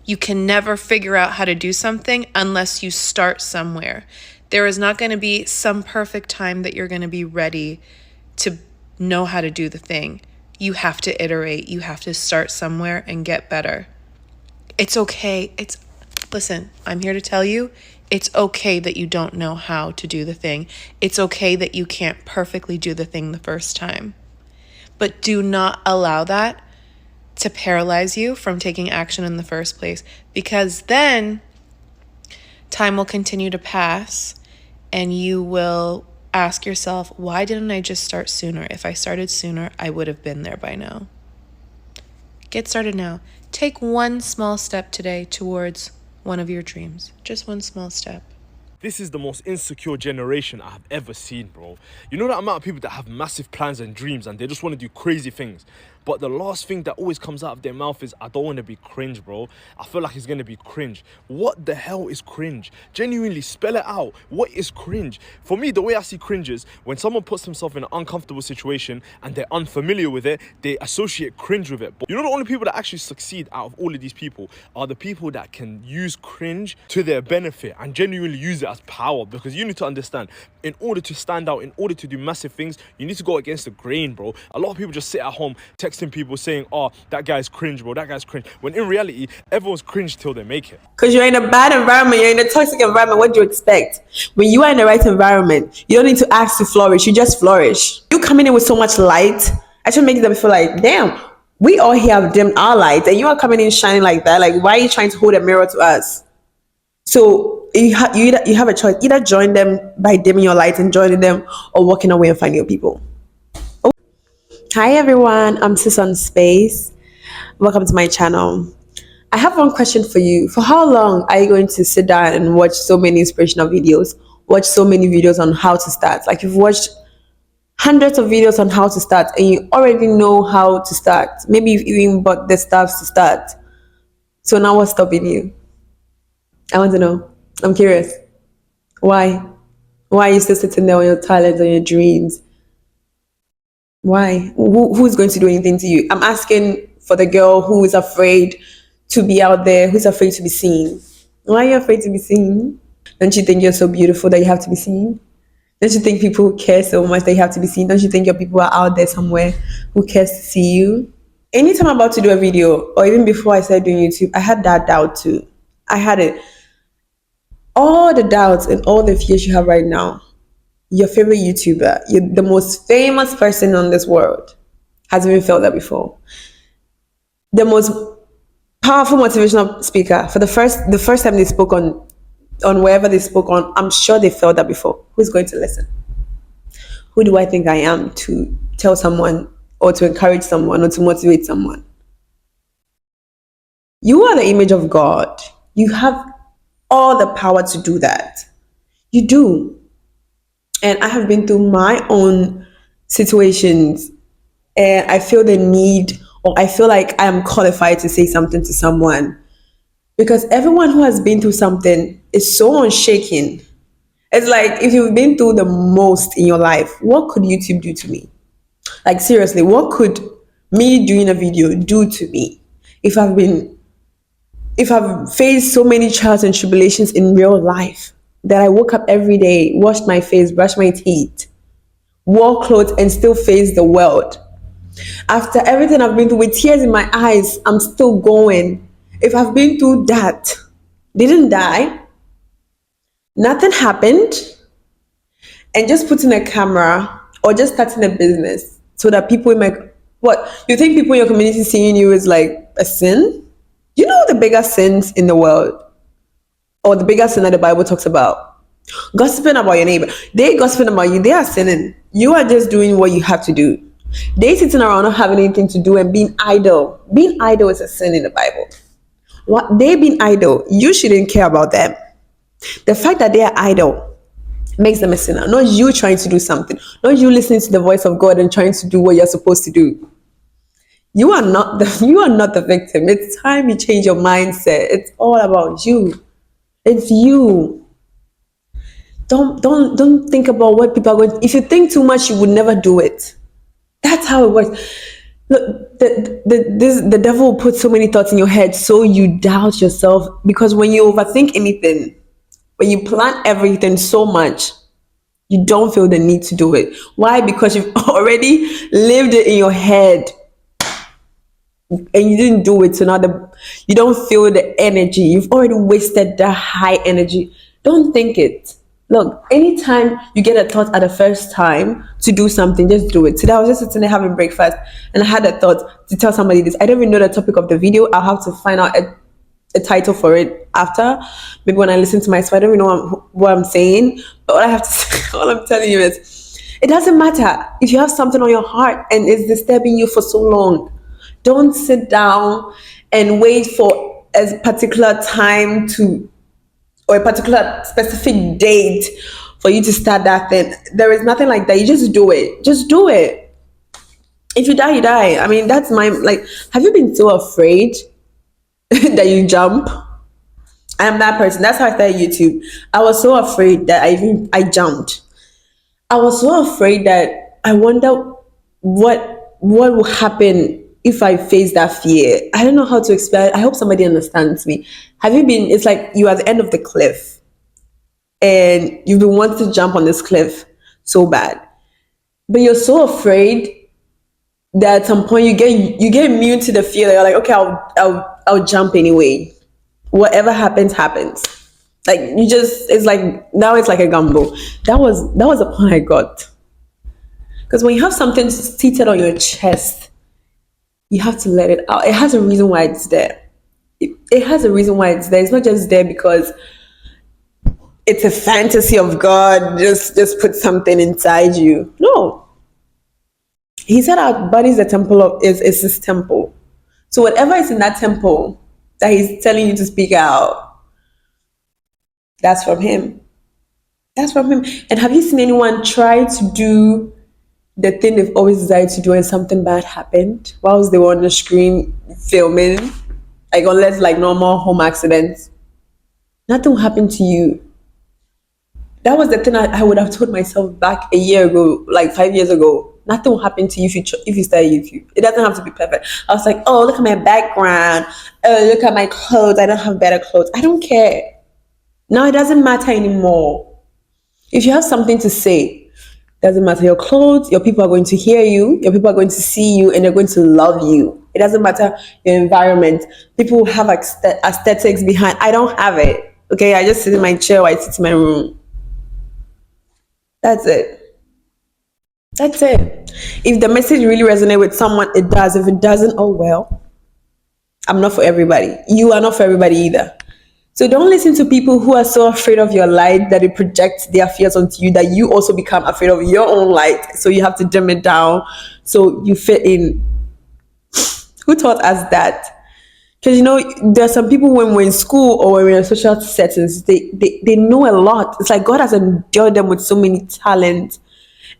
You can never figure out how to do something unless you start somewhere. There is not going to be some perfect time that you're going to be ready to know how to do the thing. You have to iterate. You have to start somewhere and get better. It's okay. Listen, I'm here to tell you, it's okay that you don't know how to do the thing. It's okay that you can't perfectly do the thing the first time. But do not allow that to paralyze you from taking action in the first place, because then time will continue to pass and you will ask yourself, why didn't I just start sooner? If I started sooner, I would have been there by now. Get started now. Take one small step today towards one of your dreams. Just one small step. This is the most insecure generation I have ever seen, bro. You know that amount of people that have massive plans and dreams and they just want to do crazy things. But the last thing that always comes out of their mouth is, I don't want to be cringe, bro. I feel like it's going to be cringe. What the hell is cringe? Genuinely, spell it out. What is cringe? For me, the way I see cringe is when someone puts themselves in an uncomfortable situation and they're unfamiliar with it, they associate cringe with it. But you know, the only people that actually succeed out of all of these people are the people that can use cringe to their benefit and genuinely use it as power. Because you need to understand, in order to stand out, in order to do massive things, you need to go against the grain, bro. A lot of people just sit at home texting people saying, oh, that guy's cringe, bro, that guy's cringe, when in reality everyone's cringe till they make it. Because you're in a bad environment, you're in a toxic environment. What do you expect? When you are in the right environment, you don't need to ask to flourish, you just flourish. You coming in with so much light actually makes them feel like, damn, we all here have dimmed our light and you are coming in shining like that. Like, why are you trying to hold a mirror to us? So you have a choice. Either join them by dimming your light and joining them, or walking away and finding your people. Hi everyone, I'm Sis on Space. Welcome to my channel. I have one question for you. For how long are you going to sit down and watch so many inspirational videos? Watch so many videos on how to start? Like, you've watched hundreds of videos on how to start and you already know how to start. Maybe you've even bought the stuff to start. So now what's stopping you? I want to know. I'm curious. Why? Why are you still sitting there on your talents and your dreams? Why? Who's going to do anything to you? I'm asking for the girl who is afraid to be out there, who's afraid to be seen. Why are you afraid to be seen? Don't you think you're so beautiful that you have to be seen? Don't you think people care so much that you have to be seen? Don't you think your people are out there somewhere who cares to see you? Anytime I'm about to do a video, or even before I started doing YouTube, I had that doubt too. I had it. All the doubts and all the fears you have right now, your favorite YouTuber, you're the most famous person on this world, has even felt that before. The most powerful motivational speaker, for the first time they spoke on wherever they spoke on, I'm sure they felt that before. Who's going to listen? Who do I think I am to tell someone or to encourage someone or to motivate someone? You are the image of God. You have all the power to do that. You do. And I have been through my own situations and I feel the need, or I feel like I am qualified to say something to someone, because everyone who has been through something is so unshaken. It's like, if you've been through the most in your life, what could YouTube do to me? Like, seriously, what could me doing a video do to me if I've faced so many trials and tribulations in real life, that I woke up every day, washed my face, brushed my teeth, wore clothes, and still face the world? After everything I've been through, with tears in my eyes, I'm still going. If I've been through that, didn't die, nothing happened, and just putting a camera or just starting a business so that people in what, you think people in your community seeing you is like a sin? You know the biggest sins in the world, or the biggest sin that the Bible talks about? Gossiping about your neighbor. They gossiping about you, they are sinning. You are just doing what you have to do. They sitting around not having anything to do and being idle. Being idle is a sin in the Bible. What they being idle, you shouldn't care about them. The fact that they are idle makes them a sinner. Not you trying to do something. Not you listening to the voice of God and trying to do what you're supposed to do. You are not the victim. It's time you change your mindset. It's all about you. It's you. Don't think about what people are going to. If you think too much, you would never do it. That's how it works. Look, the devil will put so many thoughts in your head so you doubt yourself, because when you overthink anything, when you plan everything so much, you don't feel the need to do it. Why? Because you've already lived it in your head and you didn't do it. So now you don't feel the energy. You've already wasted that high energy. Don't think it. Look, anytime you get a thought at the first time to do something, just do it. Today I was just sitting there having breakfast and I had a thought to tell somebody this. I don't even know the topic of the video. I'll have to find out a title for it after, maybe when I listen to myself. I don't even know what I'm saying, but all I have to say, all I'm telling you is, it doesn't matter if you have something on your heart and it's disturbing you for so long. Don't sit down and wait for a particular time or a particular specific date for you to start that thing. There is nothing like that. You just do it. Just do it. If you die, you die. I mean, that's my, like, have you been so afraid that you jump? I am that person. That's how I started YouTube. I was so afraid that I jumped. I was so afraid that I wonder what will happen if I face that fear. I don't know how to explain it. I hope somebody understands me. Have you been, it's like you are at the end of the cliff and you've been wanting to jump on this cliff so bad, but you're so afraid that at some point you get immune to the fear. You're like, okay, I'll jump anyway. Whatever happens, happens. Like, you just, it's like, now it's like a gamble. That was the point I got. Because when you have something seated on your chest, you have to let it out. It has a reason why it's there. It has a reason why it's there. It's not just there because it's a fantasy of God, just put something inside you. No. He said our body is a temple is his temple. So whatever is in that temple that he's telling you to speak out, that's from him. That's from him. And have you seen anyone try to do the thing they've always desired to do and something bad happened whilst they were on the screen filming? Like, unless like normal home accidents, nothing will happen to you. That was the thing I would have told myself back a year ago, like 5 years ago. Nothing will happen to you if you start YouTube. It doesn't have to be perfect. I was like, oh, look at my background. Oh, look at my clothes. I don't have better clothes. I don't care. Now it doesn't matter anymore. If you have something to say, doesn't matter your clothes, your people are going to hear you, your people are going to see you, and they're going to love you. It doesn't matter your environment. People have aesthetics behind. I don't have it. Okay, I just sit in my chair or I sit in my room. That's it. That's it. If the message really resonates with someone, it does. If it doesn't, oh well. I'm not for everybody. You are not for everybody either. So don't listen to people who are so afraid of your light that it projects their fears onto you, that you also become afraid of your own light. So you have to dim it down so you fit in. Who taught us that? Because, there are some people when we're in school or when we're in social settings, they know a lot. It's like God has endowed them with so many talents.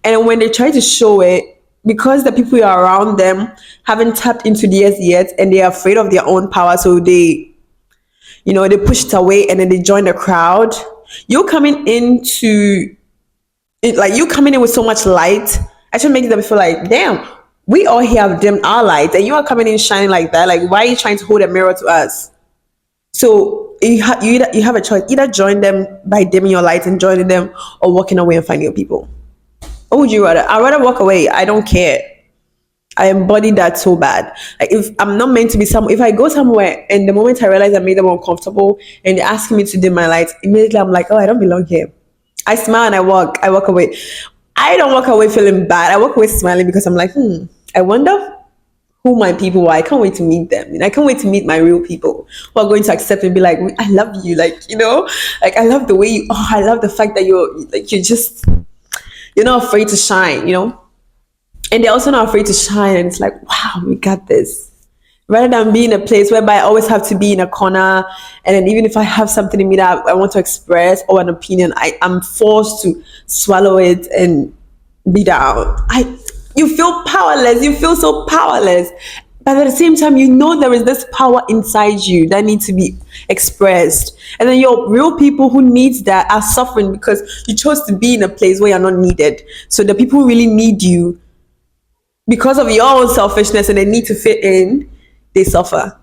And when they try to show it, because the people are around them haven't tapped into theirs yet and they're afraid of their own power, so they push it away and then they join the crowd. You're coming into it, like you coming in with so much light, actually making them feel like, damn, we all here have dimmed our light and you are coming in shining like that. Like, why are you trying to hold a mirror to us? So you have a choice. Either join them by dimming your light and joining them, or walking away and finding your people. What would you rather? I'd rather walk away. I don't care. I embody that so bad. Like, if I'm not meant to be somewhere, if I go somewhere and the moment I realize I made them uncomfortable and they're asking me to dim my lights, immediately I'm like, oh, I don't belong here. I smile and I walk away. I don't walk away feeling bad. I walk away smiling because I'm like, I wonder who my people are. I can't wait to meet them. And I can't wait to meet my real people who are going to accept and be like, I love you. like, I love the way you, I love the fact that you're not afraid to shine, and they're also not afraid to shine. And it's like, wow, we got this. Rather than being in a place whereby I always have to be in a corner, and then even if I have something in me that I want to express or an opinion, I'm forced to swallow it and be down. You feel powerless. You feel so powerless. But at the same time, there is this power inside you that needs to be expressed. And then your real people who need that are suffering because you chose to be in a place where you're not needed. So the people who really need you because of your own selfishness and the need to fit in, they suffer.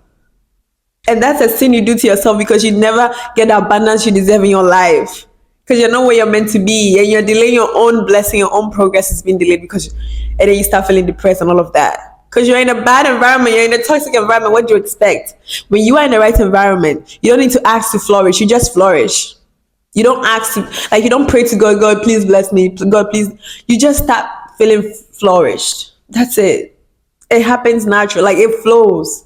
And that's a sin you do to yourself because you never get the abundance you deserve in your life. Because you're not where you're meant to be and you're delaying your own blessing, your own progress is being delayed and then you start feeling depressed and all of that. Because you're in a bad environment, you're in a toxic environment, what do you expect? When you are in the right environment, you don't need to ask to flourish, you just flourish. You don't ask to, like, you don't pray to God, God, please bless me, God, please. You just start feeling flourished. That's it. It happens naturally, like it flows.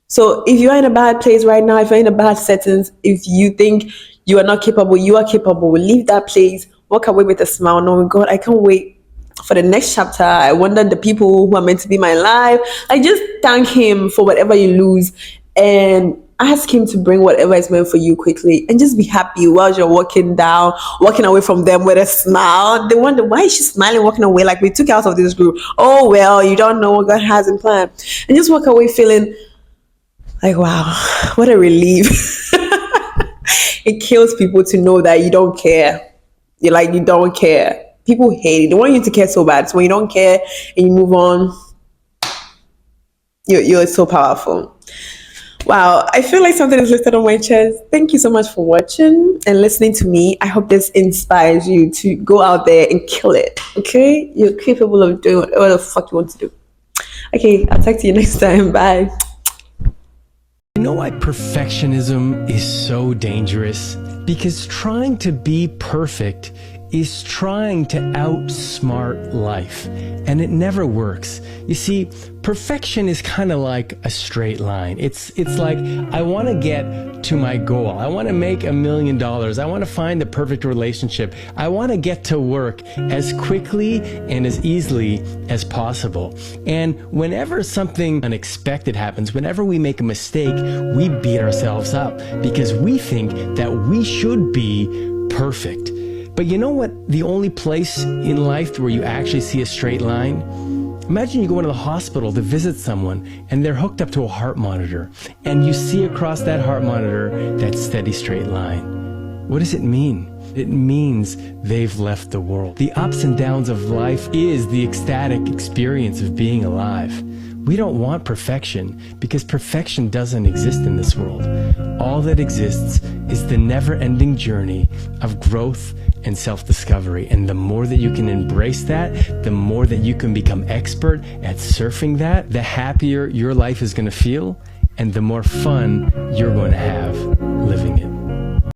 So if you're in a bad place right now, if you're in a bad settings, if you think you are not capable, you are capable. Leave that place, walk away with a smile, knowing, God, I can't wait for the next chapter. I wonder the people who are meant to be my life. I just thank him for whatever you lose and ask him to bring whatever is meant for you quickly, and just be happy while you're walking away from them with a smile. They wonder, why is she smiling, walking away like we took her out of this group? Oh, well, you don't know what God has in plan. And just walk away feeling like, wow, what a relief. It kills people to know that you don't care. You're like, you don't care. People hate it. They want you to care so bad. So when you don't care and you move on, you're so powerful. Wow, I feel like something is lifted on my chest. Thank you so much for watching and listening to me. I hope this inspires you to go out there and kill it. Okay? You're capable of doing whatever the fuck you want to do. Okay, I'll talk to you next time. Bye. You know why perfectionism is so dangerous? Because trying to be perfect is trying to outsmart life, and it never works. You see, perfection is kind of like a straight line. It's like, I want to get to my goal. I want to make $1 million. I want to find the perfect relationship. I want to get to work as quickly and as easily as possible. And whenever something unexpected happens, whenever we make a mistake, we beat ourselves up because we think that we should be perfect. But you know what? The only place in life where you actually see a straight line? Imagine you go into the hospital to visit someone and they're hooked up to a heart monitor and you see across that heart monitor that steady straight line. What does it mean? It means they've left the world. The ups and downs of life is the ecstatic experience of being alive. We don't want perfection because perfection doesn't exist in this world. All that exists is the never-ending journey of growth and self-discovery. And the more that you can embrace that, the more that you can become expert at surfing that, the happier your life is going to feel and the more fun you're going to have living it.